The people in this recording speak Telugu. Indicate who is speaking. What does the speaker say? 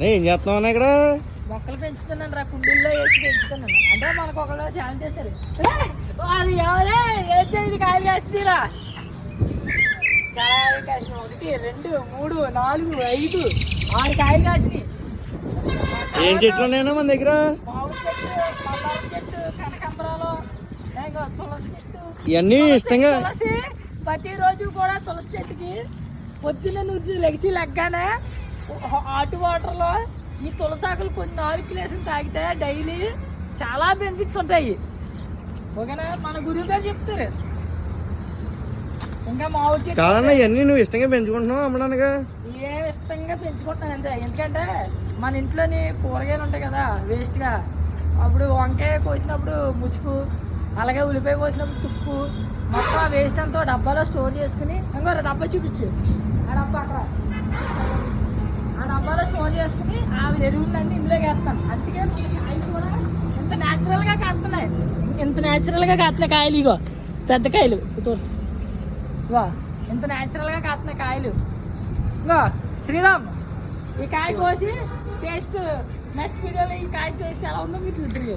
Speaker 1: ఏం చేస్తున్నావు ఇక్కడ?
Speaker 2: మొక్కలు పెంచుతున్నాను రా, కుండీల్లో వేసి పెంచుతున్నాను. అంటే మనకు ఒకళ్ళు ఛాలెంజ్ చేశారు, అది ఎవరే ఏం చేయదు కాయలు కాస్తుందిరా. చాలా కాసిన 1 2 3 4 5 6 కాయలు కాసినాయి.
Speaker 1: ఏం చెట్లు నేను మన దగ్గర?
Speaker 2: మామిడి చెట్టు, మల్లారి చెట్టు, కనకాంబరాలు, తులసి చెట్టు.
Speaker 1: ఇవన్నీ ఇష్టంగా
Speaker 2: తులసి ప్రతిరోజు కూడా తులసి చెట్టుకి పొద్దున్న నుంచి లెగిసి లెగ్గానే హాట్ వాటర్లో ఈ తులసాకులు కొన్ని 4 కిలోలు తాగితే డైలీ చాలా బెనిఫిట్స్ ఉంటాయి. ఓకేనా? మన గురువు గారు చెప్తారు. ఇంకా మామిడి చెట్టు
Speaker 1: కాదన్నా, ఇవన్నీ నువ్వు ఇష్టంగా పెంచుకుంటున్నావు అమ్మడానిగా?
Speaker 2: ఏం ఇష్టంగా పెంచుకుంటున్నాను అంతే. ఎందుకంటే మన ఇంట్లోని కూరగాయలు ఉంటాయి కదా వేస్ట్గా, అప్పుడు వంకాయ కోసినప్పుడు ముచ్చుకు, అలాగే ఉల్లిపాయ కోసినప్పుడు తుక్కు, మొత్తం ఆ వేస్ట్ అంతా డబ్బాలో స్టోర్ చేసుకుని, ఇంకో డబ్బా చూపించు, ఆ డబ్బా అక్కడ, ఆ డబ్బాలో స్టోర్ చేసుకుని ఆ ఎరువులన్నీ ఇందులోకి వేస్తాను. అందుకే కాయలు కూడా ఇంత న్యాచురల్గా కాస్తున్నాయి. ఇంత న్యాచురల్గా కాస్తున్నాయి కాయలు. ఇగో పెద్ద కాయలు, ఇగో ఇంత న్యాచురల్గా కాస్తున్నాయి కాయలు. ఇగో శ్రీరామ్, ఈ కాయ కోసి టేస్ట్ నెక్స్ట్ వీడియోలో ఈ కాయ టేస్ట్ ఎలా ఉందో మీరు చూద్దరు.